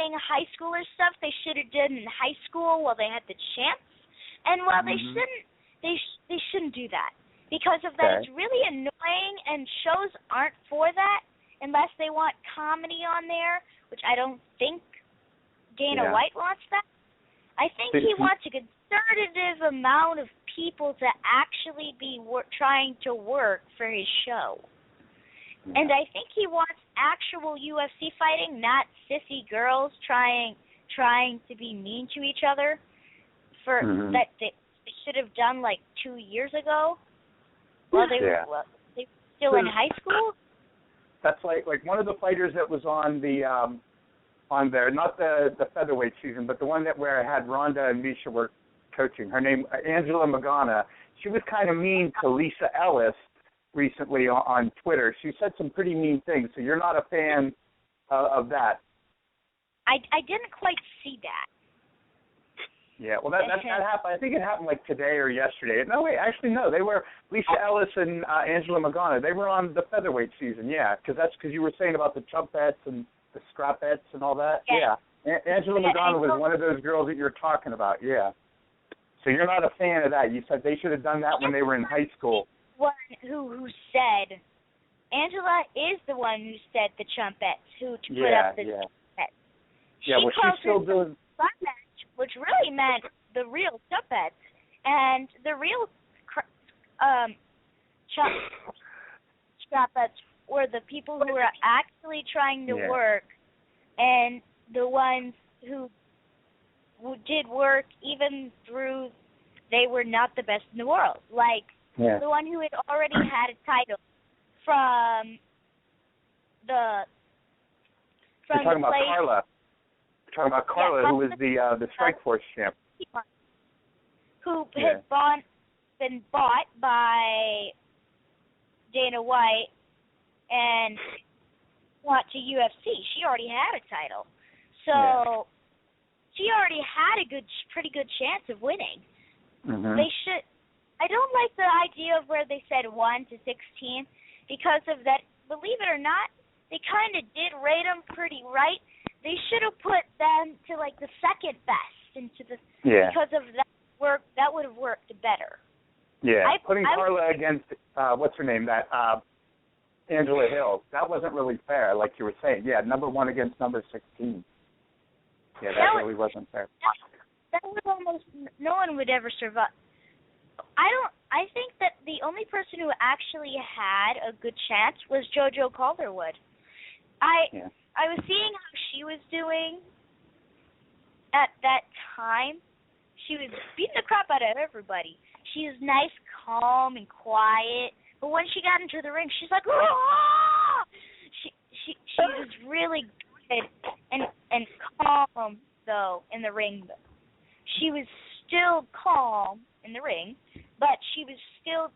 doing high schooler stuff they should have done in high school while they had the chance. And while they shouldn't do that. Because of that, it's really annoying, and shows aren't for that unless they want comedy on there, which I don't think Dana White wants that. I think he wants a conservative amount of people to actually be trying to work for his show. And I think he wants actual UFC fighting, not sissy girls trying to be mean to each other for that they should have done like 2 years ago. Well, they were still in high school. That's like one of the fighters that was on the on there, not the featherweight season, but the one where I had Rhonda and Misha were coaching. Her name Angela Magana. She was kind of mean to Lisa Ellis recently on Twitter. She said some pretty mean things. So you're not a fan of that? I didn't quite see that. Yeah, well, that happened. I think it happened like today or yesterday. No, wait, actually, no. They were Lisa Ellis and Angela Magana. They were on the featherweight season, yeah, because you were saying about the chumpettes and the scrapettes and all that. Yeah. Angela Magana was one of those girls that you're talking about, yeah. So you're not a fan of that. You said they should have done that when they were in high school. One who said, Angela is the one who said the chumpettes, who put up the chumpettes. Yeah, well, she's still doing... Which really meant the real chumpettes, and the real chumpettes were the people who were actually trying to work, and the ones who did work even through they were not the best in the world, like the one who had already had a title from the You're talking about Carla. You're talking about Carla, who was the Strikeforce champ. Who had been bought by Dana White and went to UFC. She already had a title. So she already had a pretty good chance of winning. They should. I don't like the idea of where they said 1 to 16 because of that. Believe it or not, they kind of did rate them pretty right. They should have put them to like the second best because of that work. That would have worked better. Yeah, putting Carla against what's her name? That Angela Hill. That wasn't really fair, like you were saying. Yeah, number 1 against number 16. Yeah, that really wasn't fair. That would almost no one would ever survive. I think that the only person who actually had a good chance was JoJo Calderwood. I was seeing how she was doing at that time. She was beating the crap out of everybody. She was nice, calm, and quiet. But when she got into the ring, she's like, "Aah!" She was really good and calm though in the ring. She was still calm in the ring, but she was still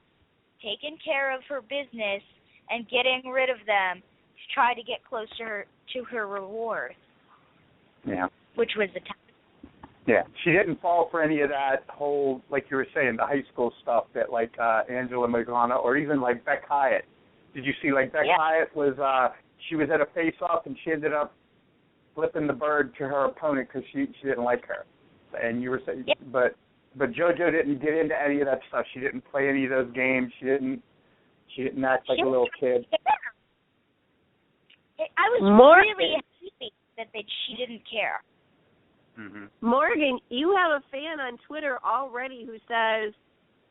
taking care of her business and getting rid of them to try to get closer to her reward. Yeah. Which was the time. Yeah. She didn't fall for any of that whole, like you were saying, the high school stuff that like Angela Magana or even like Beck Hyatt. Did you see like Beck Hyatt was, she was at a face-off and she ended up flipping the bird to her opponent because she didn't like her. And you were saying, but JoJo didn't get into any of that stuff. She didn't play any of those games. She didn't act like a little kid. I was really happy that she didn't care. Morgan, you have a fan on Twitter already who says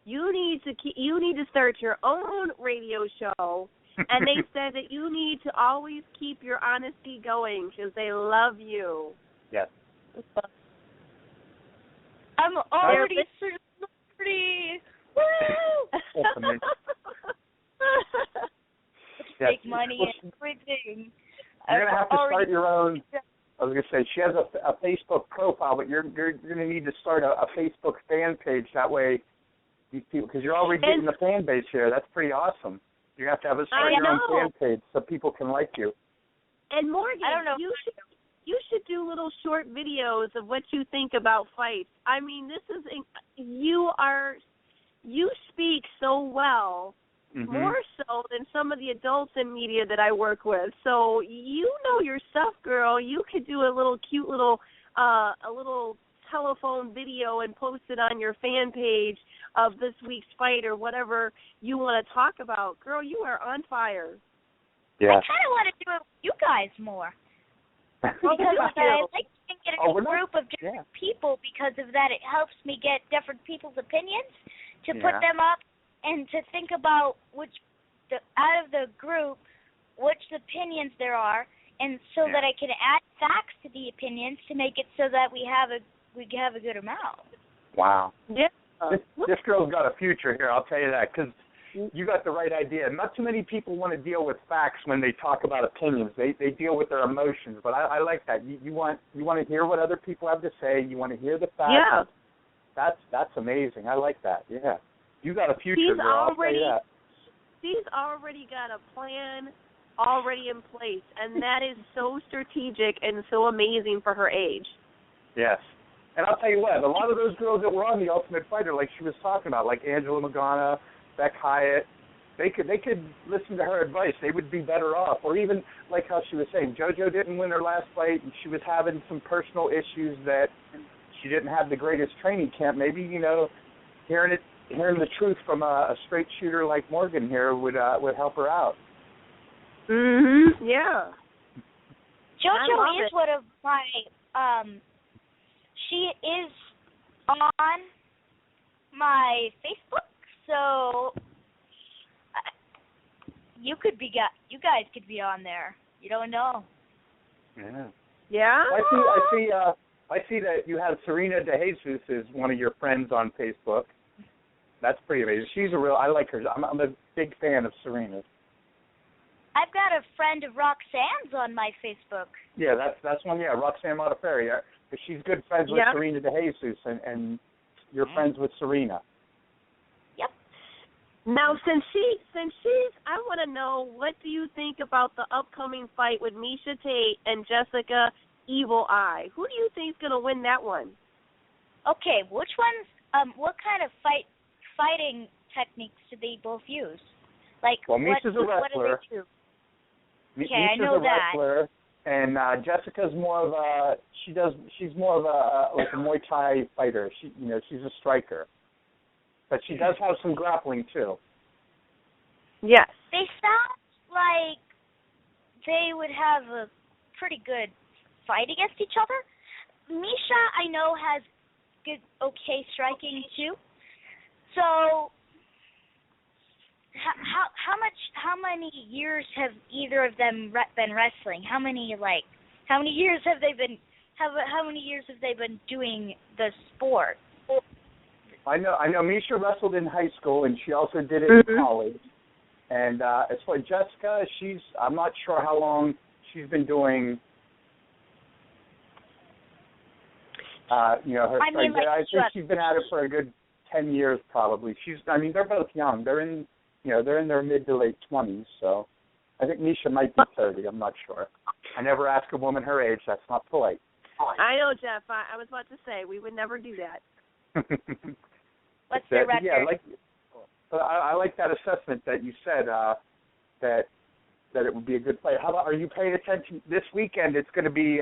you need to start your own radio show, and they said that you need to always keep your honesty going because they love you. Yes. I'm already celebrity. Woo! Make money and everything. You're going to have to start your own. I was going to say, she has a Facebook profile, but you're going to need to start a Facebook fan page. That way, these people, because you're already getting the fan base here. That's pretty awesome. You have to start your own fan page so people can like you. And Morgan, I don't know. You should do little short videos of what you think about fights. I mean, you speak so well more so than some of the adults in media that I work with. So you know your stuff, girl. You could do a little cute little telephone video and post it on your fan page of this week's fight or whatever you want to talk about. Girl, you are on fire. Yeah. I kind of want to do it with you guys more. Well, Because I like to get a group of different Yeah. people. Because of that, it helps me get different people's opinions to Yeah. put them up and to think about out of the group, which opinions there are, and so that I can add facts to the opinions to make it so that we have a good amount. Wow. Yeah. This girl's got a future here, I'll tell you that, because you got the right idea. Not too many people want to deal with facts when they talk about opinions. They deal with their emotions, but I like that. You want to hear what other people have to say. You want to hear the facts. Yeah. That's amazing. I like that. Yeah. You got a future, girl. I'll tell you that. She's already got a plan already in place, and that is so strategic and so amazing for her age. Yes. And I'll tell you what, a lot of those girls that were on The Ultimate Fighter, like she was talking about, like Angela Magana, Beck Hyatt, they could listen to her advice. They would be better off. Or even like how she was saying, JoJo didn't win her last fight, and she was having some personal issues that she didn't have the greatest training camp. Maybe, hearing the truth from a straight shooter like Morgan here would help her out. Mhm. Yeah. JoJo is one of my she is on my Facebook, so you guys could be on there. You don't know. Yeah. Yeah. I see that you have Serena DeJesus as one of your friends on Facebook. That's pretty amazing. I like her. I'm a big fan of Serena's. I've got a friend of Roxanne's on my Facebook. Yeah, that's one. Yeah, Roxanne Modafferi. She's good friends with Serena DeJesus, and you're friends with Serena. Yep. Now, since she's, I want to know, what do you think about the upcoming fight with Miesha Tate and Jessica Evil Eye? Who do you think is going to win that one? Okay, which ones? What kind of fighting techniques do they both use? Like, Misha's a wrestler. What do they do? Okay, Misha's I know a wrestler, and Jessica's more of a she's more of a Muay Thai fighter. She's a striker, but she does have some grappling too. Yes. They sound like they would have a pretty good fight against each other. Miesha, I know, has good, okay striking too. So, how many years have either of them been wrestling? How many years have they been? How many years have they been doing the sport? I know. Miesha wrestled in high school, and she also did it in college. And as for Jessica, I'm not sure how long she's been doing. Her strike. I think she's been at it for a good 10 years probably. They're both young. They're in their mid to late 20s. So I think Miesha might be 30. I'm not sure. I never ask a woman her age. That's not polite. I know, Jeff. I was about to say we would never do that. What's their record? Yeah, I like that assessment that you said that it would be a good fight. How about, are you paying attention this weekend? It's going to be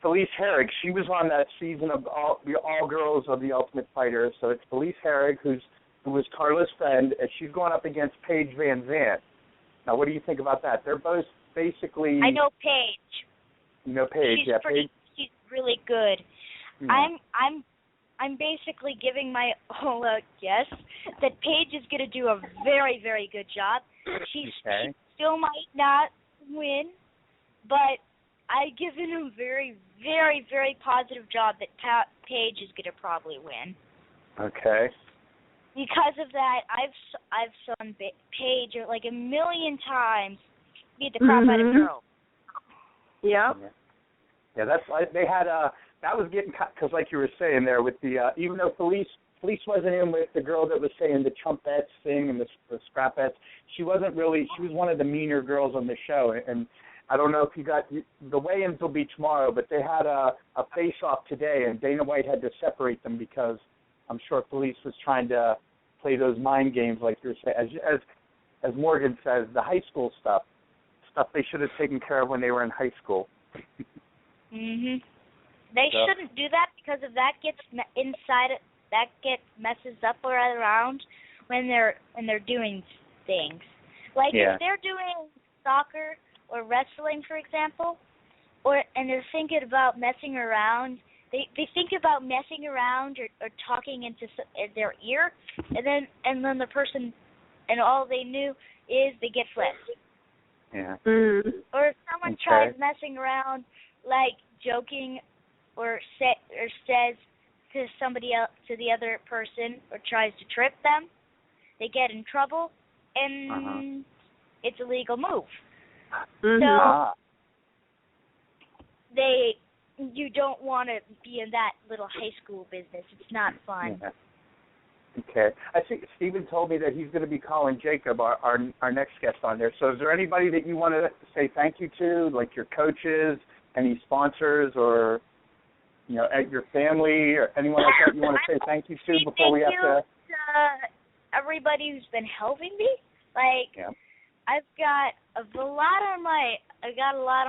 Felice Herrig. She was on that season of the All Girls of the Ultimate Fighter. So it's Felice Herrig, who was Carla's friend, and she's going up against Paige Van Zandt. Now, what do you think about that? They're both basically... I know Paige. You know Paige, she's Paige. She's really good. Yeah. I'm basically giving my whole guess that Paige is going to do a very, very good job. She still might not win, but I give it a very, very, very positive job that Paige is going to probably win. Okay. Because of that, I've seen Paige like a million times beat the crap out of girls. Yeah. Yeah, they had that was getting, because like you were saying there with the even though Felice wasn't in with the girl that was saying the trumpettes thing and the scrapettes, she was one of the meaner girls on the show. And I don't know if you got, the weigh-ins will be tomorrow, but they had a face-off today, and Dana White had to separate them because I'm sure Felice was trying to play those mind games like you're saying. as Morgan says, the high school stuff they should have taken care of when they were in high school. Mhm. They shouldn't do that because if that gets messes up around when they're doing things. Like if they're doing soccer or wrestling, for example, and they're thinking about messing around. They think about messing around or talking into their ear, and then the person, and all they knew is they get flipped. Yeah. Or if someone tries messing around, like joking, or says to somebody else, to the other person, or tries to trip them, they get in trouble, and it's a legal move. So you don't want to be in that little high school business. It's not fun. Yeah. Okay. I think Stephen told me that he's going to be calling Jacob, our next guest on there. So is there anybody that you want to say thank you to, like your coaches, any sponsors, or at your family, or anyone like that you want to say thank you to before we have to? Everybody who's been helping me. Like I've got a lot on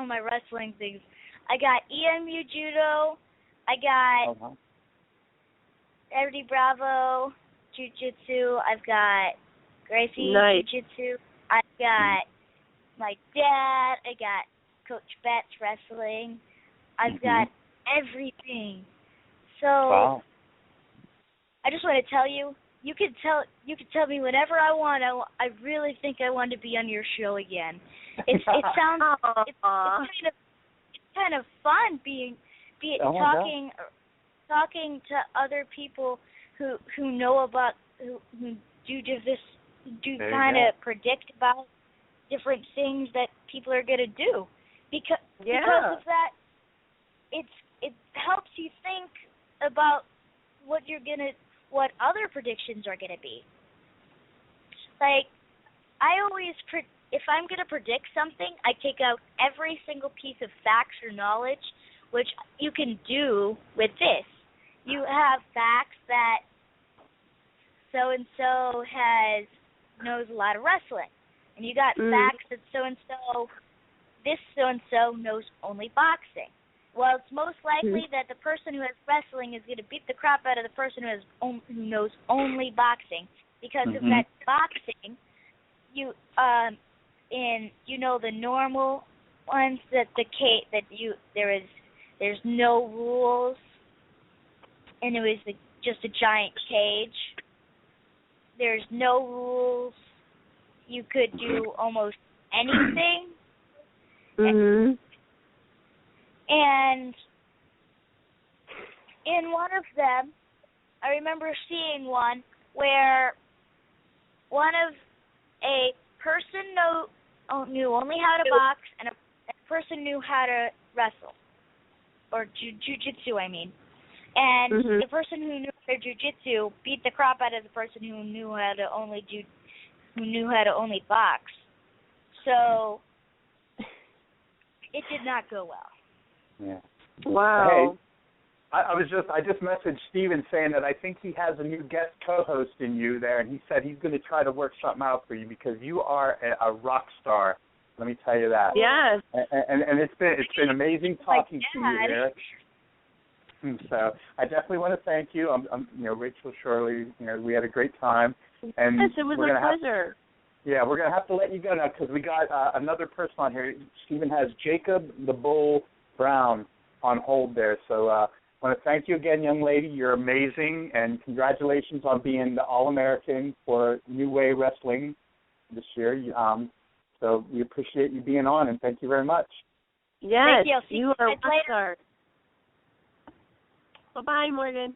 my wrestling things. I got EMU Judo. I got Eddie Bravo Jiu-Jitsu. I've got Gracie Jiu-Jitsu. I've got my dad. I got Coach Betts Wrestling. I've got everything. So I just want to tell you, you could tell me whenever I want. I really think I want to be on your show again. It sounds it's kind of fun talking to other people who know about who do kind of predict about different things that people are going to do because of that it helps you think about what other predictions are going to be. Like I always if I'm going to predict something, I take out every single piece of facts or knowledge, which you can do with this. You have facts that so-and-so knows a lot of wrestling. And you got facts that this so-and-so knows only boxing. Well, it's most likely that the person who has wrestling is going to beat the crap out of the person who knows only boxing. Because of that boxing, the normal ones there's no rules, and it was just a giant cage. There's no rules. You could do almost anything. And in one of them, I remember seeing one where a person knew only how to box, and a person knew how to wrestle, or jiu-jitsu, I mean. And the person who knew their jiu-jitsu beat the crap out of the person who knew how to only box. So it did not go well. Yeah. Wow. Hey, I just messaged Steven saying that I think he has a new guest co-host in you there, and he said he's going to try to work something out for you because you are a rock star. Let me tell you that. Yes. And it's been amazing talking to you there. So I definitely want to thank you. I'm Rachel Shirley. We had a great time. And yes, it was a pleasure. We're going to have to let you go now because we got another person on here. Steven has Jacob the Bull Brown on hold there. So I want to thank you again, young lady. You're amazing, and congratulations on being the All-American for New Way Wrestling this year. So we appreciate you being on, and thank you very much. Yes, thank you. You are a star. Bye-bye, Morgan.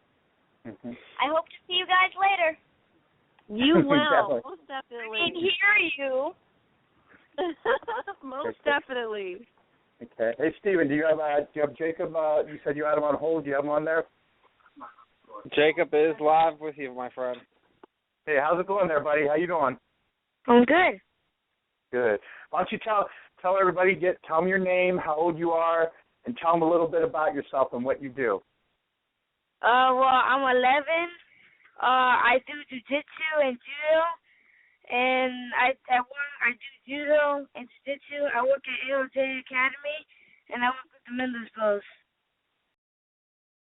I hope to see you guys later. You will, most definitely. I can hear you. Most definitely. Okay. Hey, Steven, do you have Jacob? You said you had him on hold. Do you have him on there? Jacob is live with you, my friend. Hey, how's it going there, buddy? How you doing? I'm good. Good. Why don't you tell everybody, tell them your name, how old you are, and tell them a little bit about yourself and what you do. Well, I'm 11. I do jiu-jitsu and judo, and I do judo and jiu-jitsu. I work at AOJ Academy, and I work with the Mendes Bros.